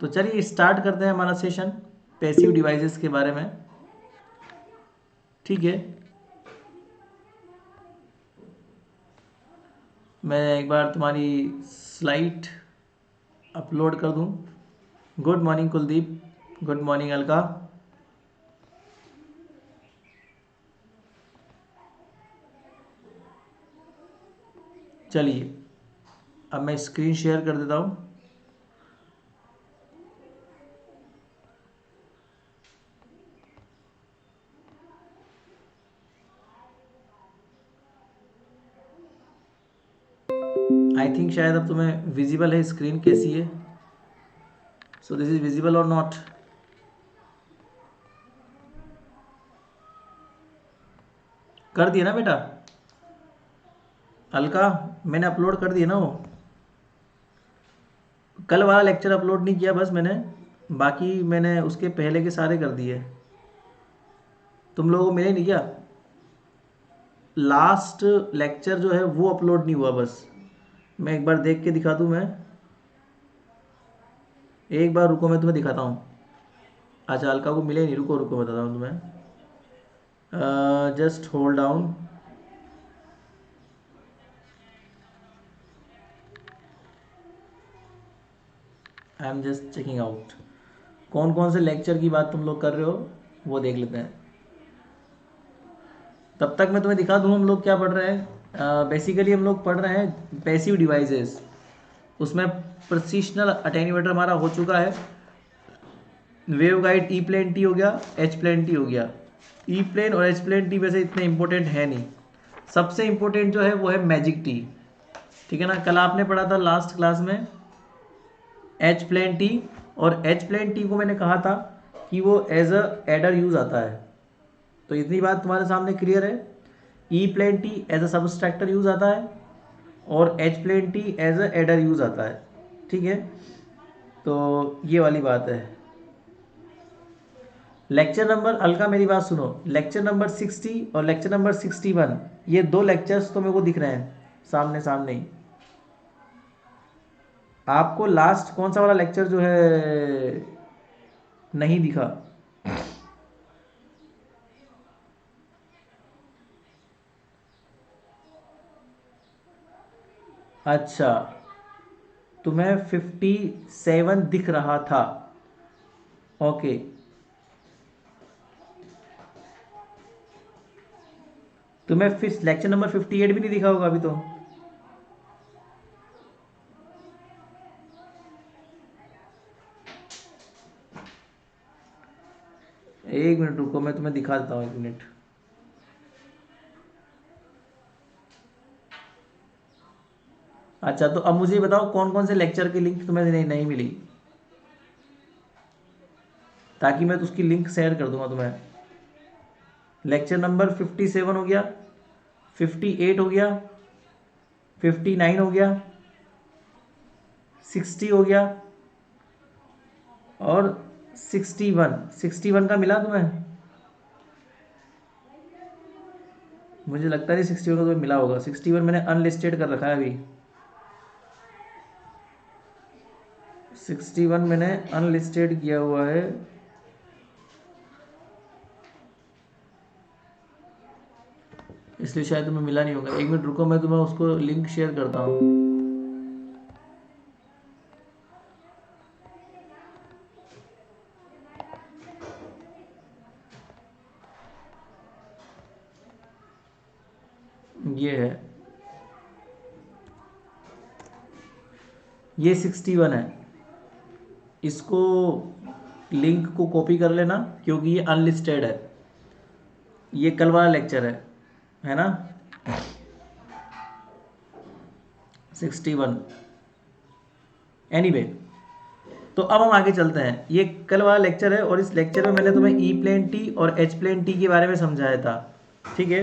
तो चलिए स्टार्ट करते हैं हमारा सेशन पैसिव डिवाइसेस के बारे में। ठीक है, मैं एक बार तुम्हारी स्लाइड अपलोड कर दूं। Good morning Kuldeep, good morning Alka. चलिए अब मैं स्क्रीन शेयर कर देता हूं। आई थिंक शायद अब तुम्हें विजिबल है, स्क्रीन कैसी है? सो दिस इज विजिबल और नॉट? कर दिया ना बेटा अलका? मैंने अपलोड कर दिया ना वो। कल वाला लेक्चर अपलोड नहीं किया बस मैंने, बाकी मैंने उसके पहले के सारे कर दिए। तुम लोगों को मिले नहीं क्या? लास्ट लेक्चर जो है वो अपलोड नहीं हुआ बस। मैं एक बार देख के दिखा दूं मैं। एक बार रुको, मैं तुम्हें दिखाता हूँ। अच्छा अलका को मिले नहीं, रुको रुको बताता हूँ तुम्हें। Just hold down. I am just checking out कौन कौन से लेक्चर की बात तुम लोग कर रहे हो, वो देख लेते हैं। तब तक मैं तुम्हें दिखा दूँ हम लोग क्या पढ़ रहे हैं। बेसिकली हम लोग पढ़ रहे हैं पैसिव डिवाइसेस। उसमें प्रिसिशनल अटेन्यूएटर हमारा हो चुका है। Waveguide E plane T हो गया, एच प्लेन टी हो गया। ई प्लेन और एच प्लेन टी वैसे इतने इंपॉर्टेंट है नहीं। सबसे इंपॉर्टेंट जो है वो है मैजिक टी। ठीक है ना, कल आपने पढ़ा था लास्ट क्लास में एच प्लेन टी। और एच प्लेन टी को मैंने कहा था कि वो एज अ एडर यूज आता है। तो इतनी बात तुम्हारे सामने क्लियर है। E plane T as a subtractor use आता है और H plane T as a adder use आता है। ठीक है, तो ये वाली बात है। लेक्चर नंबर, अलका मेरी बात सुनो, लेक्चर नंबर 60 और लेक्चर नंबर 61, ये दो लेक्चर्स तो मेरे को दिख रहे हैं सामने सामने ही। आपको लास्ट कौन सा वाला लेक्चर जो है नहीं दिखा? अच्छा, तुम्हें 57 दिख रहा था। ओके, तुम्हें फिर लेक्चर नंबर 58 भी नहीं दिखा होगा अभी तो। एक मिनट रुको, मैं तुम्हें दिखा देता हूँ, एक मिनट। अच्छा, तो अब मुझे बताओ कौन कौन से लेक्चर की लिंक तुम्हें नहीं मिली, ताकि मैं तो उसकी लिंक शेयर कर दूंगा तुम्हें। लेक्चर नंबर 57 हो गया, 58 हो गया, 59 हो गया, 60 हो गया और 61 का मिला तुम्हें? मुझे लगता नहीं 61 का तुम्हें मिला होगा। 61 मैंने अनलिस्टेड कर रखा है अभी। 61 मैंने अनलिस्टेड किया हुआ है। इसलिए शायद तुम्हें मिला नहीं होगा। एक मिनट रुको, मैं तुम्हें उसको लिंक शेयर करता हूँ। ये है, ये 61 है। इसको लिंक को कॉपी कर लेना क्योंकि ये अनलिस्टेड है। ये कल वाला लेक्चर है ना? 61। एनीवे, तो अब हम आगे चलते हैं। ये कल वाला लेक्चर है और इस लेक्चर में मैंने तुम्हें ई प्लेन टी और एच प्लेन टी के बारे में समझाया था। ठीक है,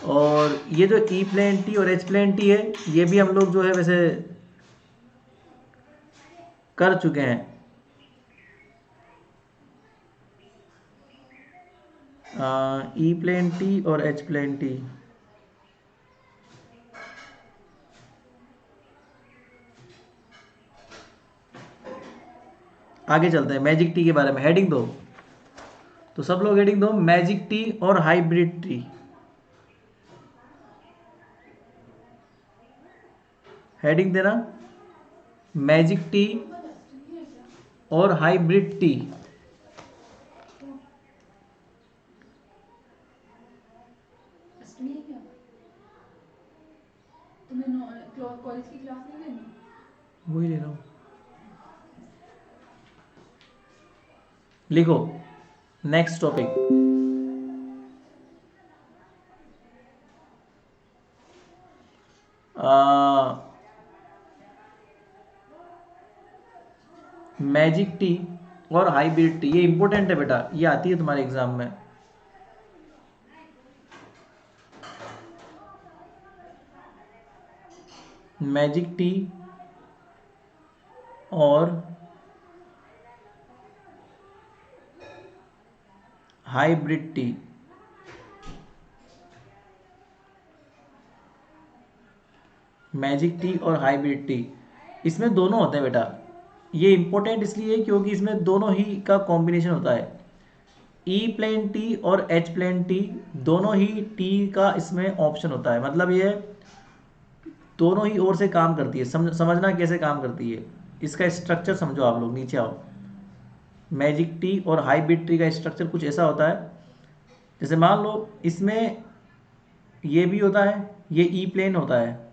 और ये जो ई प्लेन टी और एच प्लेन टी है, ये भी हम लोग जो है वैसे कर चुके हैं। ई प्लेन टी और एच प्लेन टी, आगे चलते हैं, मैजिक टी के बारे में हेडिंग दो, तो सब लोग हेडिंग दो, मैजिक टी और हाइब्रिड टी। हेडिंग देना, मैजिक टी और हाइब्रिड टी। कॉलेज की क्लास नहीं लेनी? वही ले रहा हूँ, लिखो नेक्स्ट टॉपिक। मैजिक टी और हाइब्रिड टी, ये इंपॉर्टेंट है बेटा, ये आती है तुम्हारे एग्जाम में। मैजिक टी और हाइब्रिड टी, मैजिक टी और हाइब्रिड टी, इसमें दोनों होते हैं बेटा। ये इंपॉर्टेंट इसलिए क्योंकि इसमें दोनों ही का कॉम्बिनेशन होता है। ई प्लेन टी और एच प्लेन टी, दोनों ही टी का इसमें ऑप्शन होता है। मतलब ये दोनों ही ओर से काम करती है। समझना कैसे काम करती है, इसका स्ट्रक्चर समझो। आप लोग नीचे आओ। मैजिक टी और हाइब्रिड टी का स्ट्रक्चर कुछ ऐसा होता है, जैसे मान लो इसमें ये भी होता है, ये ई प्लेन होता है,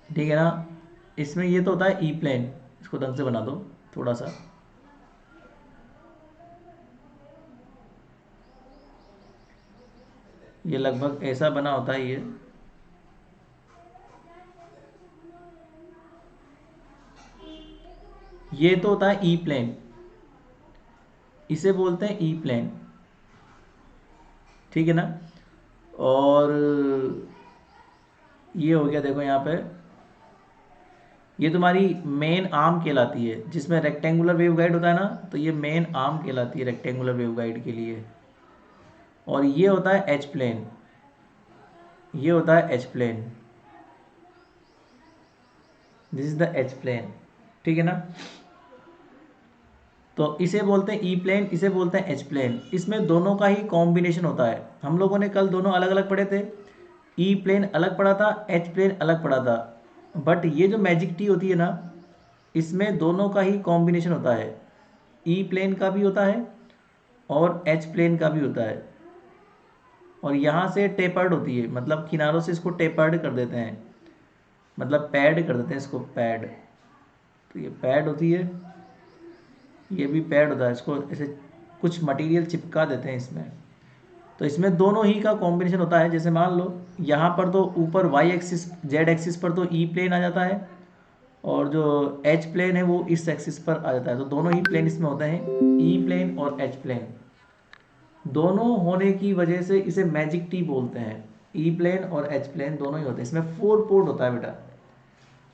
ठीक है ना। इसमें ये तो होता है ई प्लेन, इसको ढंग से बना दो थोड़ा सा। ये लगभग ऐसा बना होता है ये तो होता है ई प्लेन, इसे बोलते हैं ई प्लेन, ठीक है ना। और ये हो गया, देखो यहाँ पे ये तुम्हारी मेन आर्म कहलाती है, जिसमें रेक्टेंगुलर वेव गाइड होता है ना, तो ये मेन आर्म कहलाती है रेक्टेंगुलर वेव गाइड के लिए। और ये होता है एच प्लेन, ये होता है H plane, this is the H plane, ठीक है ना। तो इसे बोलते हैं ई प्लेन, इसे बोलते हैं एच प्लेन। इसमें दोनों का ही कॉम्बिनेशन होता है। हम लोगों ने कल दोनों अलग अलग पढ़े थे, ई प्लेन अलग पढ़ा था, एच प्लेन अलग पढ़ा था। बट ये जो मैजिक टी होती है ना, इसमें दोनों का ही कॉम्बिनेशन होता है, ई प्लेन का भी होता है और एच प्लेन का भी होता है। और यहाँ से टेपर्ड होती है, मतलब किनारों से इसको टेपर्ड कर देते हैं, मतलब पैड कर देते हैं इसको, पैड। तो ये पैड होती है, ये भी पैड होता है, इसको ऐसे कुछ मटेरियल चिपका देते हैं इसमें। तो इसमें दोनों ही का कॉम्बिनेशन होता है। जैसे मान लो यहाँ पर तो ऊपर वाई एक्सिस जेड एक्सिस पर तो ई प्लेन आ जाता है, और जो एच प्लेन है वो इस एक्सिस पर आ जाता है। तो दोनों ही प्लेन इसमें होते हैं, ई प्लेन और एच प्लेन। दोनों होने की वजह से इसे मैजिक टी बोलते हैं। ई प्लेन और एच प्लेन दोनों ही होते हैं। इसमें 4 पोर्ट होता है बेटा,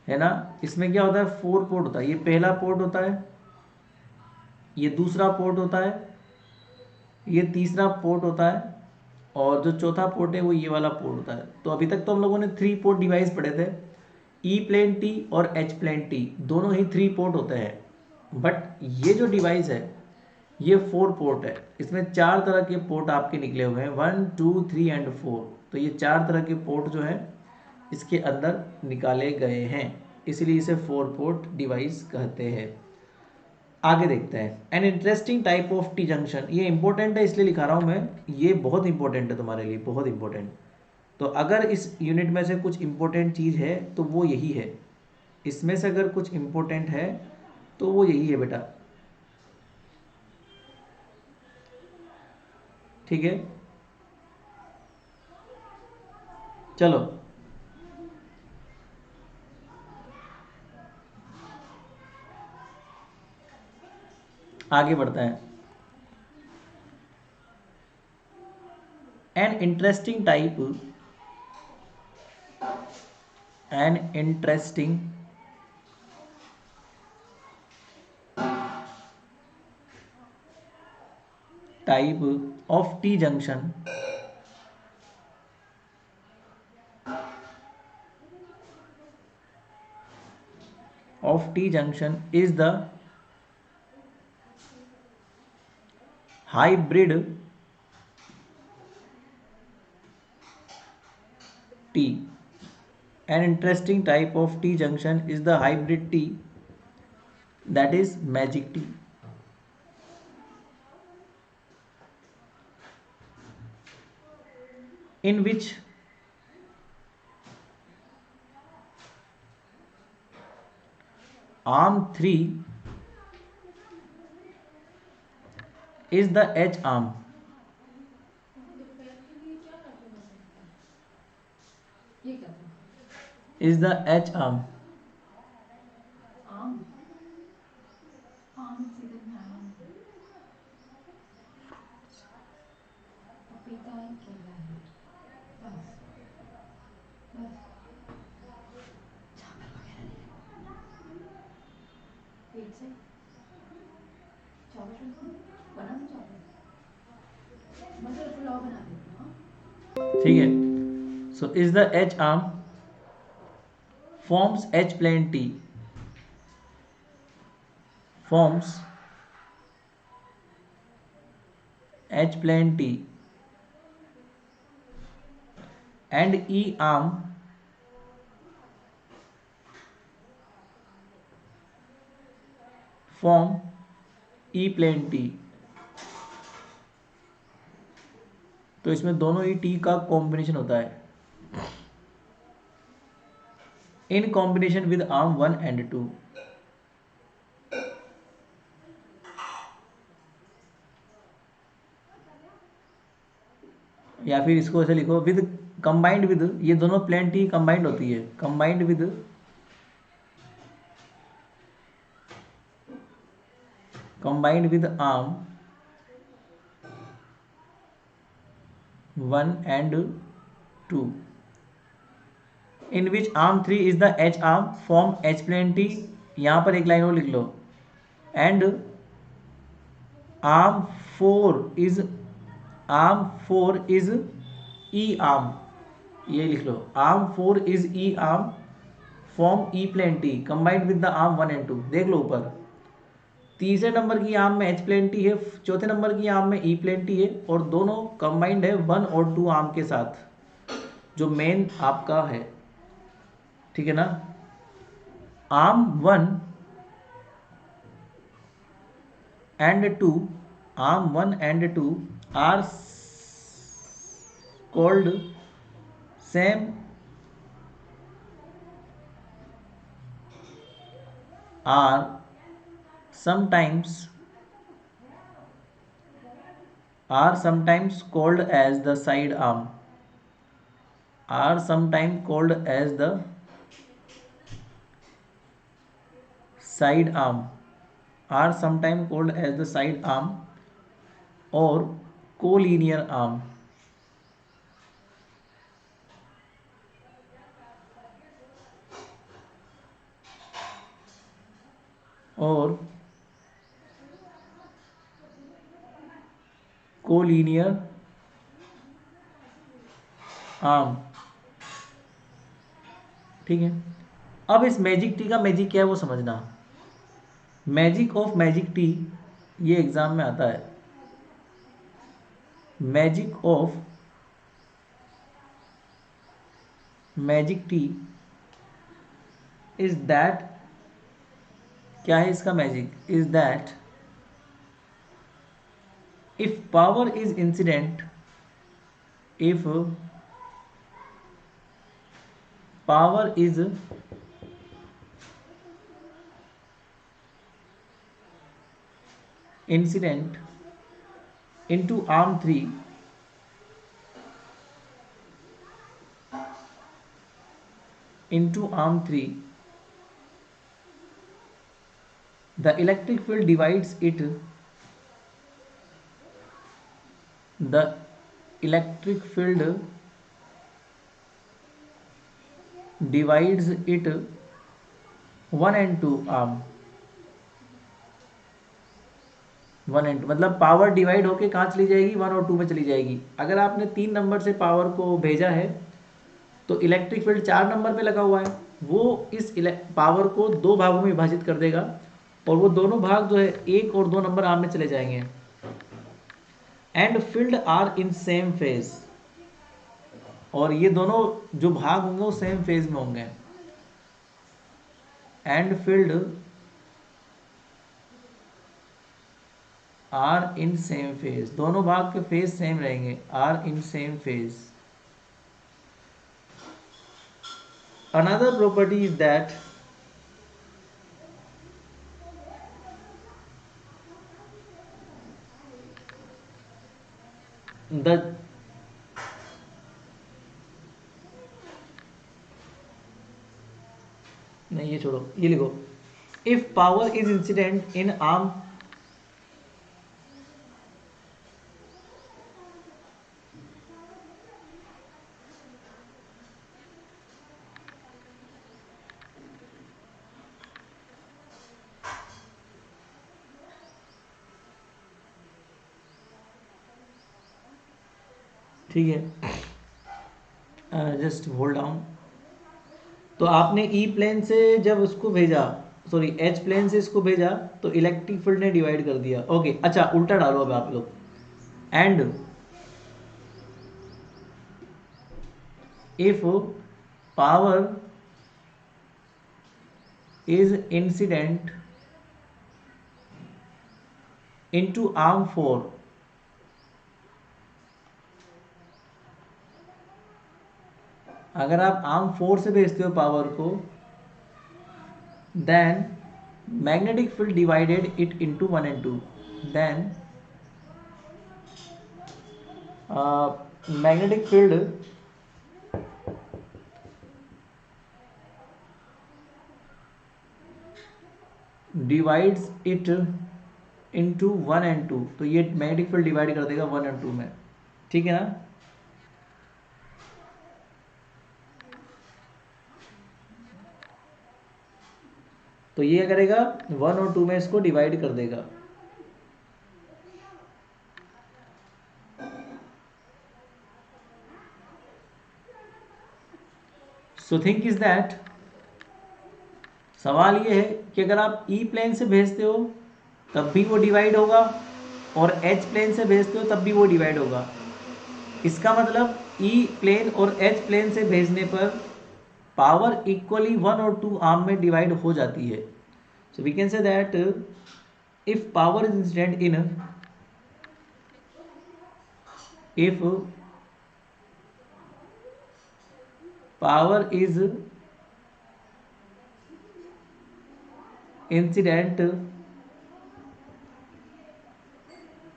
है ना। इसमें क्या होता है, 4 पोर्ट होता है। ये पहला पोर्ट होता है, ये दूसरा पोर्ट होता है, ये तीसरा पोर्ट होता है, और जो चौथा पोर्ट है वो ये वाला पोर्ट होता है। तो अभी तक तो हम लोगों ने 3 पोर्ट डिवाइस पढ़े थे, ई प्लेन टी और एच प्लेन टी दोनों ही 3 पोर्ट होते हैं। बट ये जो डिवाइस है ये 4 पोर्ट है। इसमें 4 तरह के पोर्ट आपके निकले हुए हैं, 1 2 3 एंड 4। तो ये 4 तरह के पोर्ट जो है इसके अंदर निकाले गए हैं, इसलिए इसे 4 पोर्ट डिवाइस कहते हैं। आगे देखते हैं, an interesting type of T junction. ये इंपॉर्टेंट है इसलिए लिखा रहा हूँ मैं, ये बहुत इंपॉर्टेंट है तुम्हारे लिए, बहुत इंपॉर्टेंट। तो अगर इस यूनिट में से कुछ इंपॉर्टेंट चीज़ है तो वो यही है। इसमें से अगर कुछ इंपॉर्टेंट है तो वो यही है बेटा, ठीक है। चलो आगे बढ़ते हैं। An interesting type, an interesting type of T junction of T junction is the hybrid T. An interesting type of T junction is the hybrid T, that is magic T. In which arm 3 is the H arm. ये क्या था? Is the H arm. आम आम season में आम पपीता है केला है बस बस चावल वगैरह नहीं पेट से चावल बना दो चावल मटर पुलाव बना देती हूँ ठीक है. So is the H arm forms H plane T, forms H plane T, and E arm form E plane T. तो इसमें दोनों ही T का कॉम्बिनेशन होता है in combination with arm 1 and 2. या फिर इसको ऐसे लिखो विद कंबाइंड विद, ये दोनों प्लेन टी कंबाइंड होती है, combined with arm 1 and 2, in which arm 3 is the H arm form H plane T. यहाँ पर एक लाइन और लिख लो, and arm 4 is E arm. ये लिख लो, arm 4 is E arm form E plane T combined with the arm 1 and 2. देख लो ऊपर, तीसरे नंबर की आर्म में H प्लेन टी है, चौथे नंबर की आर्म में E प्लेन टी है, और दोनों कंबाइंड है 1 और 2 आर्म के साथ, जो मेन आपका है. ठीक है ना. Arm 1 and 2 are called same are sometimes called as the side arm. Are sometimes called as the side arm. Are sometimes called as the side arm or collinear arm. और collinear arm. ठीक है. अब इस magic T का magic क्या है वो समझना. मैजिक ऑफ मैजिक टी, ये एग्जाम में आता है. Magic of magic T is that, क्या है इसका magic, is that if power is incident, if power is incident into arm 3, the electric field divides it, the electric field divides it 1 and 2 arm. 1 and 2 मतलब power divide होके कहाँ चली जाएगी, 1 और 2 में चली जाएगी. अगर आपने 3 नंबर से पावर को भेजा है तो इलेक्ट्रिक फील्ड 4 नंबर पे लगा हुआ है, वो इस पावर को दो भागों में विभाजित कर देगा और वो दोनों भाग जो है 1 और 2 नंबर आर्म में चले जाएंगे। And field are in same phase, और ये दोनों जो भाग होंगे वो सेम फेज में होंगे। And field are in same phase, दोनों भाग के फेज सेम रहेंगे, are in same phase. Another property is that the नहीं, ये छोड़ो, ये लिखो। If power is incident in arm, ठीक है, जस्ट होल्ड डाउन। तो आपने ई प्लेन से जब उसको भेजा, सॉरी एच प्लेन से इसको भेजा, तो इलेक्ट्रिक फील्ड ने डिवाइड कर दिया। ओके, अच्छा उल्टा डालो अब आप लोग। And if power is incident into arm 4, अगर आप आर्म 4 से भेजते हो पावर को, then magnetic field divided it into 1 and 2, then magnetic field divides it into 1 and 2, तो ये मैग्नेटिक फील्ड डिवाइड कर देगा 1 और 2 में, ठीक है ना। तो ये क्या करेगा, 1 और 2 में इसको डिवाइड कर देगा। सो थिंक इज दैट, सवाल ये है कि अगर आप ई प्लेन से भेजते हो तब भी वो डिवाइड होगा, और एच प्लेन से भेजते हो तब भी वो डिवाइड होगा। इसका मतलब ई प्लेन और एच प्लेन से भेजने पर पावर इक्वली 1 और 2 आर्म में डिवाइड हो जाती है। So we can say that if power is incident in, if power is incident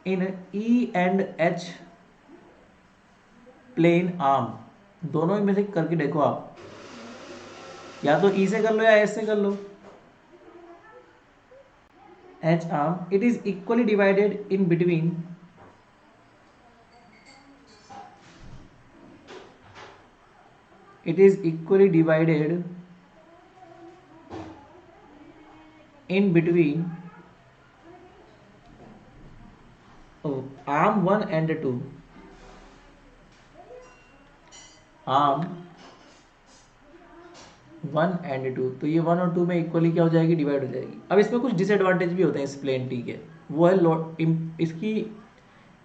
in E and H plane arm, दोनों में से करके देखो आप, या तो ई से कर लो या एच से कर लो। H arm, it is equally divided in between, it is equally divided in between arm 1 and 2, arm 1 and 2, तो ये 1 और 2 में इक्वली क्या हो जाएगी, डिवाइड हो जाएगी। अब इसमें कुछ डिसएडवांटेज भी होते हैं इस प्लेन टी के, वो है इसकी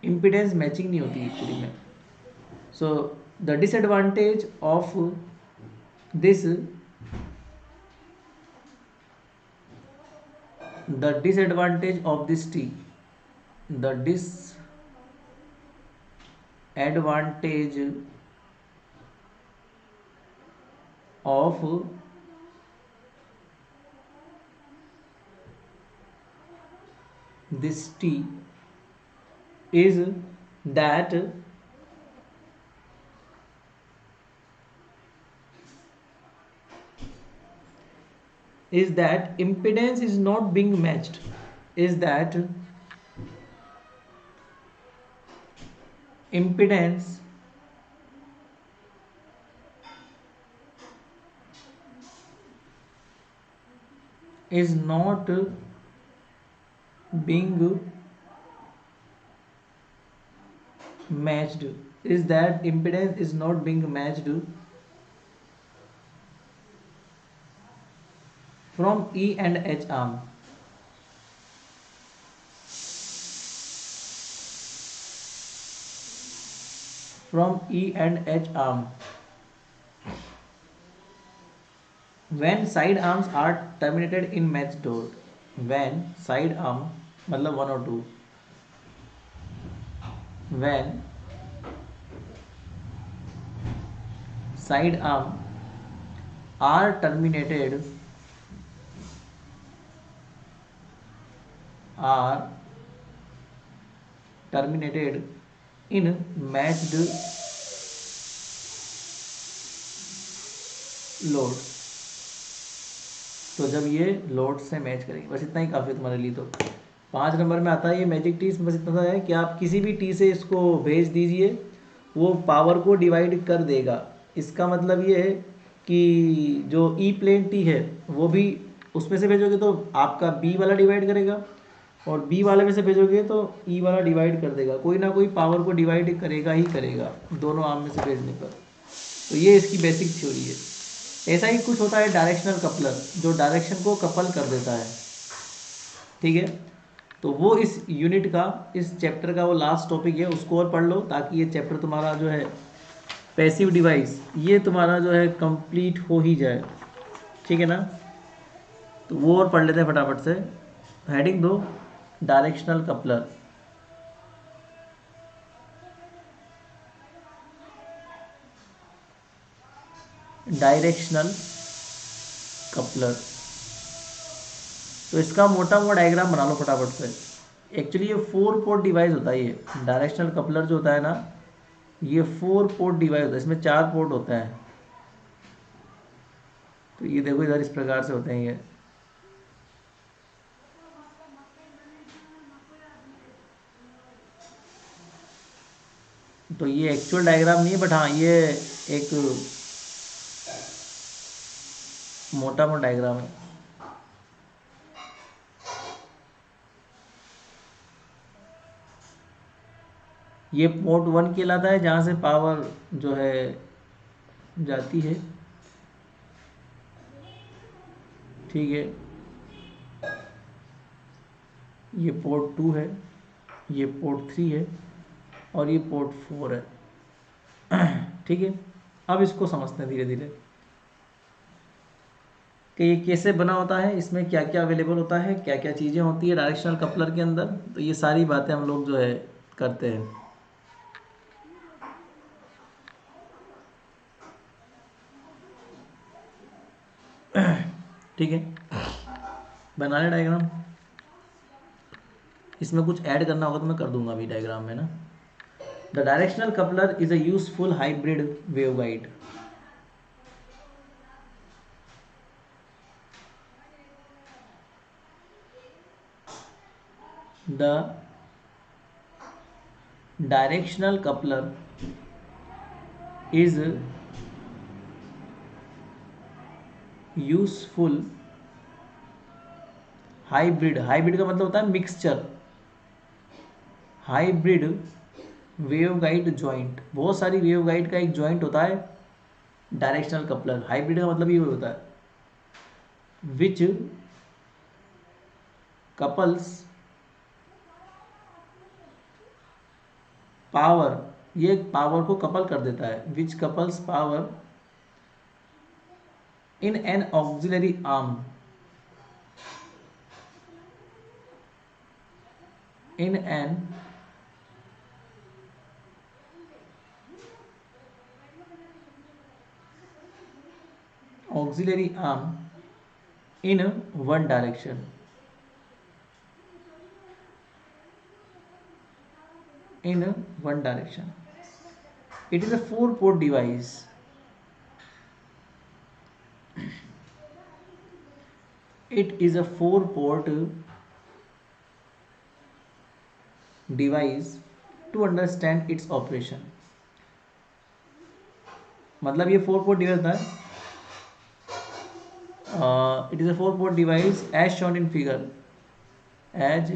इम्पिडेंस मैचिंग नहीं होती एक्चुअली में। So the disadvantage of this, the disadvantage of this T, the disadvantage of this T is that impedance is not being matched, is that impedance is not being matched, is that impedance is not being matched from E and H arm, from E and H arm. When side arms are terminated in match dot, when side arm मतलब 1 और 2, when side arm are terminated in matched load, तो जब ये load से match करेंगे, बस इतना ही काफ़ी है तुम्हारे लिए। तो 5 नंबर में आता है ये मैजिक टी, इसमें बस इतना सा है कि आप किसी भी टी से इसको भेज दीजिए, वो पावर को डिवाइड कर देगा। इसका मतलब ये है कि जो ई प्लेन टी है वो भी उसमें से भेजोगे तो आपका बी वाला डिवाइड करेगा, और बी वाले में से भेजोगे तो ई वाला डिवाइड कर देगा। कोई ना कोई पावर को डिवाइड करेगा ही करेगा दोनों आर्म में से भेजने पर। तो ये इसकी बेसिक थ्योरी है। ऐसा ही कुछ होता है डायरेक्शनल कपलर, जो डायरेक्शन को कपल कर देता है, ठीक है। तो वो इस यूनिट का, इस चैप्टर का वो लास्ट टॉपिक है, उसको और पढ़ लो ताकि ये चैप्टर तुम्हारा जो है पैसिव डिवाइस, ये तुम्हारा जो है कंप्लीट हो ही जाए, ठीक है ना। तो वो और पढ़ लेते हैं फटाफट से। हेडिंग दो, डायरेक्शनल कपलर। डायरेक्शनल कपलर, तो इसका मोटा मोटा डायग्राम बना लो फटाफट से। एक्चुअली ये 4 पोर्ट डिवाइस होता है, ये डायरेक्शनल कपलर जो होता है ना, ये 4 पोर्ट डिवाइस होता है, इसमें 4 पोर्ट होता है। तो ये देखो इधर इस प्रकार से होते हैं ये। तो ये एक्चुअल डायग्राम नहीं है, बट हाँ ये एक मोटा मोटा डायग्राम है। ये पोर्ट 1 कहलाता है, जहाँ से पावर जो है जाती है, ठीक है। ये पोर्ट 2 है, ये पोर्ट 3 है, और ये पोर्ट 4 है, ठीक है। अब इसको समझते हैं धीरे धीरे कि ये कैसे बना होता है, इसमें क्या क्या अवेलेबल होता है, क्या क्या चीज़ें होती है डायरेक्शनल कपलर के अंदर। तो ये सारी बातें हम लोग जो है करते हैं, ठीक है। बना ले डायग्राम, इसमें कुछ ऐड करना होगा तो मैं कर दूंगा अभी डायग्राम में ना। The directional coupler is a useful hybrid waveguide. The directional coupler is useful hybrid, hybrid का मतलब होता है मिक्सचर, हाइब्रिड वेवगाइड जॉइंट। बहुत सारी वेवगाइड का एक जॉइंट होता है डायरेक्शनल कपलर। हाइब्रिड का मतलब ये होता है विच कपल्स पावर, ये पावर को कपल कर देता है, which couples power in an auxiliary arm, in an auxiliary arm in one direction, in one direction. It is a 4 port device. It is a 4 port device to understand its operation. मतलब ये 4 port device है। It is a 4 port device as shown in figure, as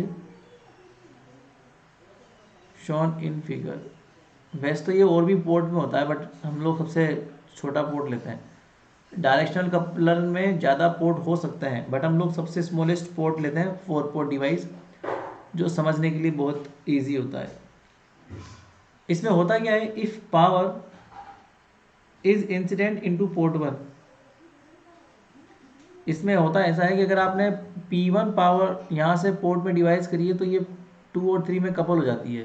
shown in figure। वैसे तो ये और भी port में होता है, बट हम लोग सबसे छोटा पोर्ट लेते हैं। डायरेक्शनल कपलर में ज़्यादा पोर्ट हो सकते हैं, बट हम लोग सबसे स्मॉलेस्ट पोर्ट लेते हैं, 4 पोर्ट डिवाइस, जो समझने के लिए बहुत ईजी होता है। इसमें होता क्या है, if power is incident into port 1, इसमें होता ऐसा है कि अगर आपने P1 पावर यहाँ से पोर्ट में डिवाइस करी है तो ये 2 और 3 में कपल हो जाती है।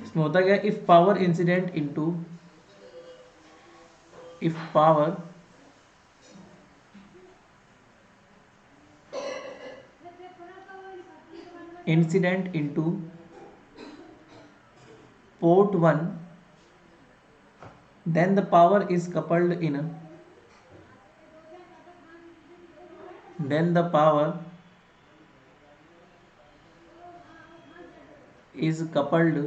इसमें होता क्या है, if power incident into, if power incident into port 1, then the power is coupled in, then the power is coupled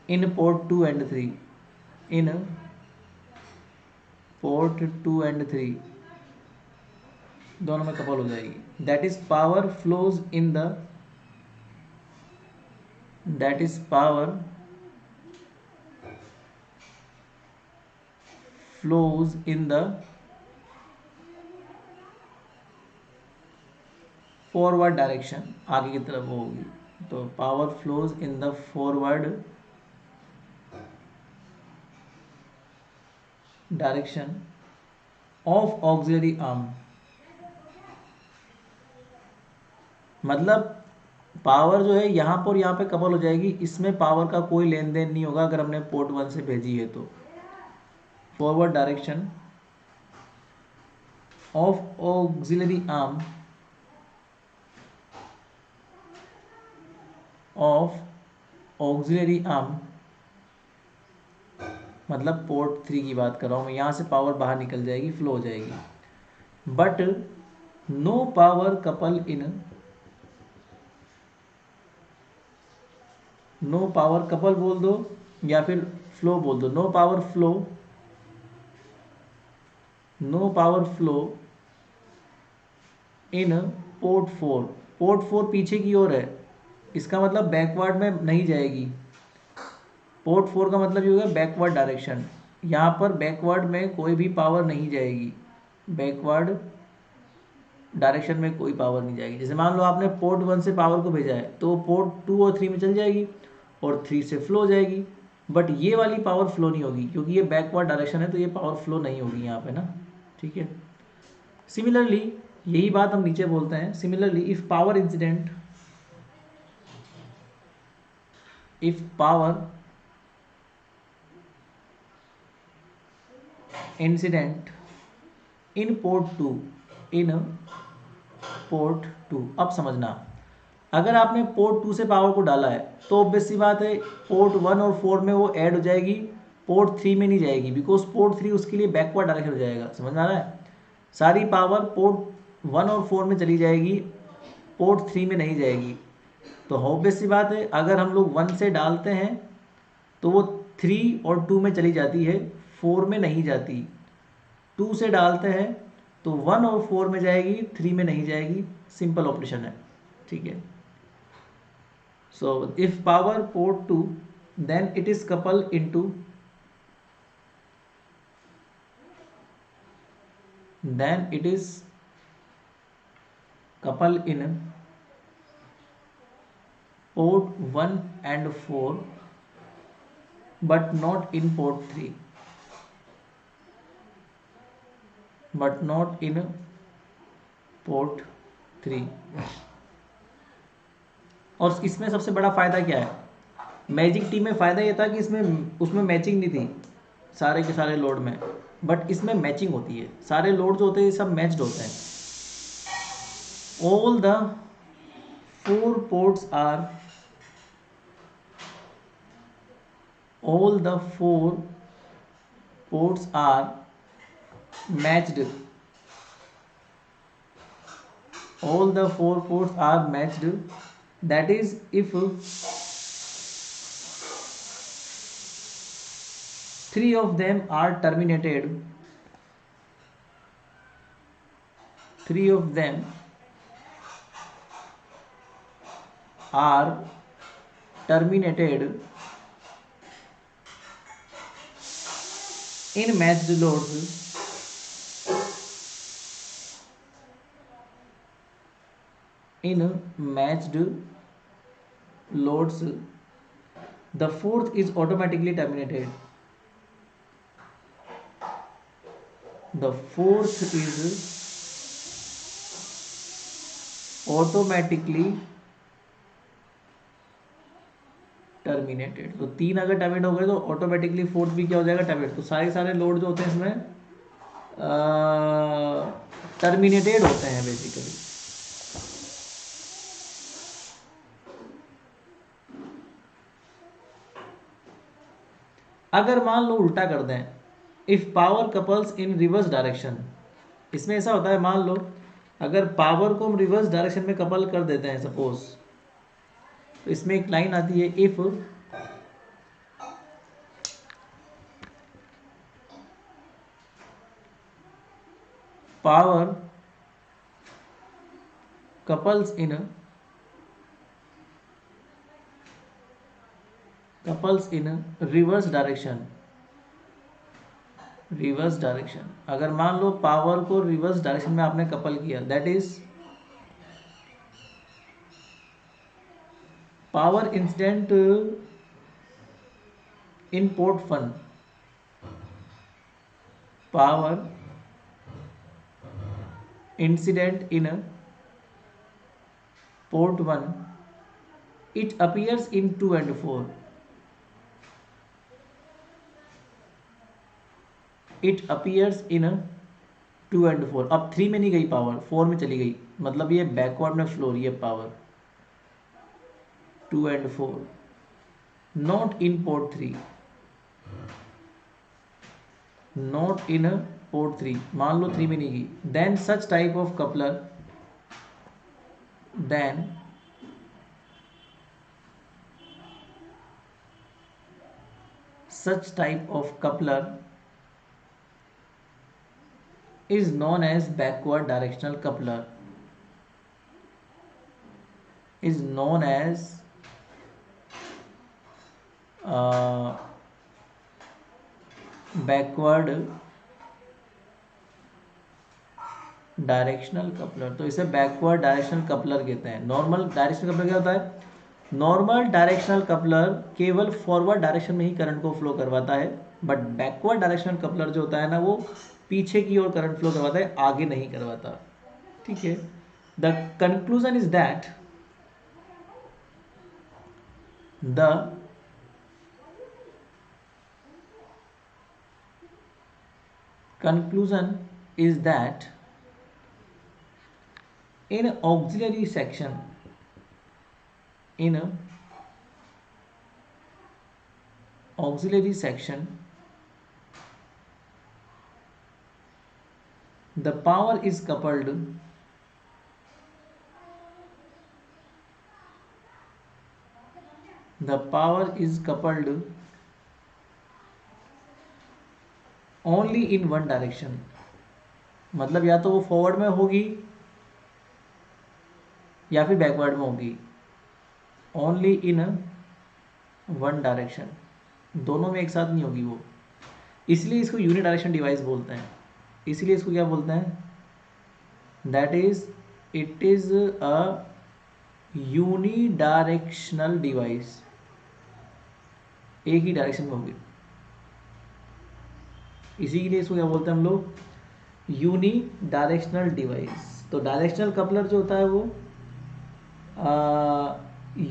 in port 2 and 3, in port 2 and 3 दोनों में कपल हो जाएगी। That is power flows in the, that is power flows in the forward direction, आगे की तरफ वो होगी, तो power flows in the forward direction of auxiliary arm. मतलब पावर जो है यहाँ पर यहाँ पे कपल हो जाएगी, इसमें पावर का कोई लेन देन नहीं होगा अगर हमने पोर्ट 1 से भेजी है तो। Forward direction of auxiliary arm of auxiliary arm, मतलब पोर्ट 3 की बात कर रहा हूँ मैं, यहाँ से पावर बाहर निकल जाएगी, फ्लो हो जाएगी। But no power couple in, no power couple बोल दो या फिर फ्लो बोल दो, no power flow, no power flow in port 4। Port 4 पीछे की ओर है, इसका मतलब बैकवर्ड में नहीं जाएगी। पोर्ट 4 का मतलब ये होगा बैकवर्ड डायरेक्शन, यहाँ पर बैकवर्ड में कोई भी पावर नहीं जाएगी, बैकवर्ड डायरेक्शन में कोई पावर नहीं जाएगी। जैसे मान लो आपने पोर्ट 1 से पावर को भेजा है तो पोर्ट 2 और 3 में चल जाएगी और 3 से फ्लो हो जाएगी, बट ये वाली पावर फ्लो नहीं होगी क्योंकि ये बैकवर्ड डायरेक्शन है, तो ये पावर फ्लो नहीं होगी यहाँ पे ना, ठीक है। सिमिलरली यही बात हम नीचे बोलते हैं, similarly if power incident, if power incident in port 2, in port 2। अब समझना, अगर आपने पोर्ट 2 से पावर को डाला है तो ऑब्वियस सी बात है पोर्ट 1 और 4 में वो ऐड हो जाएगी, पोर्ट 3 में नहीं जाएगी, बिकॉज पोर्ट 3 उसके लिए बैकवर्ड डायरेक्शन हो जाएगा। समझ में आ रहा है, सारी पावर पोर्ट 1 और 4 में चली जाएगी, पोर्ट 3 में नहीं जाएगी। तो ऑब्वियस सी बात है अगर हम लोग 1 से डालते हैं तो वो 3 और 2 में चली जाती है, 4 में नहीं जाती। 2 से डालते हैं तो 1 और 4 में जाएगी, 3 में नहीं जाएगी, सिंपल ऑपरेशन है, ठीक है। So if power port 2, then it is coupled into, then it is coupled in port 1 and 4 but not in port 3, but not in port 3। और इसमें सबसे बड़ा फ़ायदा क्या है, मैजिक टी में फ़ायदा ये था कि इसमें उसमें मैचिंग नहीं थी सारे के सारे लोड में, बट इसमें मैचिंग होती है, सारे लोड जो होते हैं ये सब मैच्ड होते हैं। All the 4 ports are, all the 4 ports are matched, all the 4 ports are matched, that is if 3 of them are terminated, 3 of them are terminated in matched loads, in matched loads, the force is automatically terminated. The force is automatically terminated. तो तीन अगर terminate हो गए तो automatically fourth भी क्या हो जाएगा, टर्मिनेट. तो सारे लोड जो होते हैं इसमें टर्मिनेटेड होते हैं बेसिकली. अगर मान लो उल्टा कर दें, if power couples in reverse direction, इसमें ऐसा होता है, मान लो अगर पावर को हम रिवर्स डायरेक्शन में कपल कर देते हैं सपोज, तो इसमें एक लाइन आती है, if power couples in reverse direction. अगर मान लो पावर को रिवर्स डायरेक्शन में आपने कपल किया, that is power incident in port 1, power incident in port 1, it appears in 2 and 4. It appears in 2 and 4. अब 3 में नहीं गई पावर, 4 में चली गई, मतलब ये बैकवर्ड में फ्लो रही है power. 2 and 4 not in port 3, not in port 3. मान लो 3 में नहीं गई, then such type of coupler, then such type of coupler is known as backward directional coupler, is known as backward directional coupler. तो इसे backward directional coupler कहते हैं. Normal directional coupler क्या होता है, नॉर्मल डायरेक्शनल कपलर केवल forward direction में ही current को फ्लो करवाता है, बट बैकवर्ड डायरेक्शनल कपलर जो होता है ना, वो पीछे की ओर करंट फ्लो करवाता है, आगे नहीं करवाता. ठीक है. The conclusion is that the conclusion is that in auxiliary section, in auxiliary section, the power is coupled, the power is coupled only in one direction. मतलब या तो वो फॉरवर्ड में होगी या फिर बैकवर्ड में होगी, ओनली इन वन डायरेक्शन, दोनों में एक साथ नहीं होगी वो. इसलिए इसको यूनि डायरेक्शन डिवाइस बोलते हैं. इसलिए इसको क्या बोलते हैं, that is it is a unidirectional device, एक ही डायरेक्शन में होगी. इसी के लिए इसको क्या बोलते हैं हम लोग, यूनि डायरेक्शनल डिवाइस. तो डायरेक्शनल कपलर जो होता है वो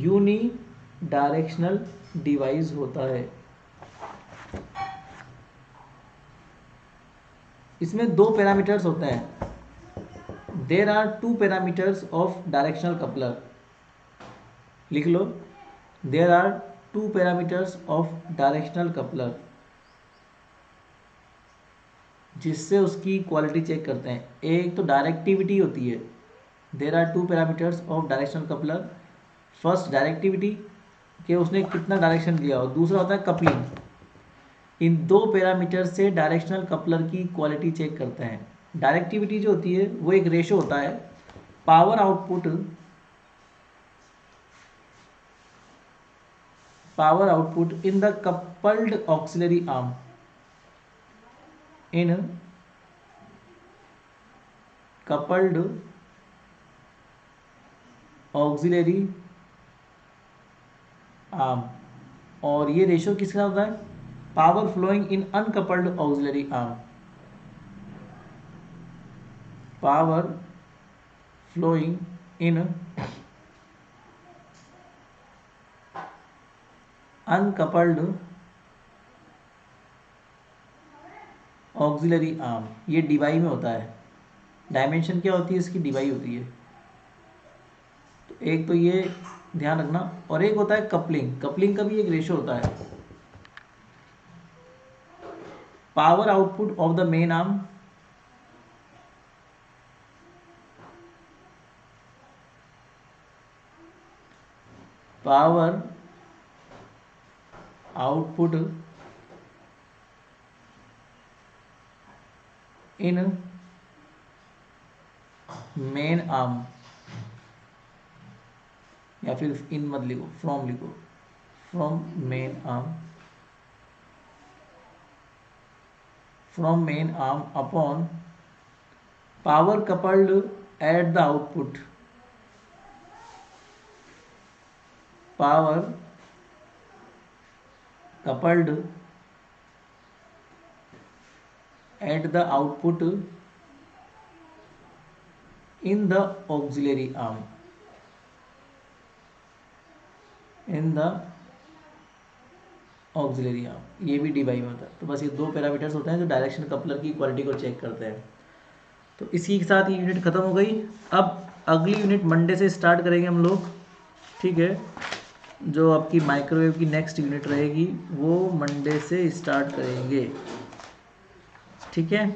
यूनि डायरेक्शनल डिवाइस होता है. इसमें दो पैरामीटर्स होते हैं. There are 2 parameters of directional coupler. लिख लो, there are 2 parameters of directional coupler, जिससे उसकी क्वालिटी चेक करते हैं. एक तो डायरेक्टिविटी होती है. There are 2 parameters of directional coupler. First directivity कि उसने कितना डायरेक्शन लिया, और दूसरा होता है कपलिंग. इन दो पैरामीटर से डायरेक्शनल कपलर की क्वालिटी चेक करते हैं. डायरेक्टिविटी जो होती है वो एक रेशो होता है, power output in the coupled auxiliary arm. In coupled auxiliary arm, और ये रेशो किसके साथ होता है, power flowing in uncoupled auxiliary arm, power flowing in uncoupled auxiliary arm, ये डिवाई में होता है। डायमेंशन क्या होती है इसकी, डिवाई होती है। तो एक तो ये ध्यान रखना, और एक होता है कपलिंग, कपलिंग का भी एक रेशो होता है, power output of the main arm power output in main arm, या फिर इन मत लिखो, फ्रॉम लिखो, from main arm, from main arm upon power coupled at the output, power coupled at the output in the auxiliary arm, in the auxiliary arm, ये भी डिवाई में होता है। तो बस ये दो पैरामीटर्स होते हैं जो डायरेक्शन कपलर की क्वालिटी को चेक करते हैं। तो इसी के साथ ये यूनिट खत्म हो गई। अब अगली यूनिट मंडे से स्टार्ट करेंगे हम लोग, ठीक है। जो आपकी माइक्रोवेव की नेक्स्ट यूनिट रहेगी वो मंडे से स्टार्ट करेंगे, ठीक है।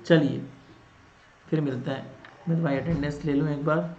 चलिए फिर मिलते हैं। मैं तुम्हारी अटेंडेंस ले लूँ एक बार।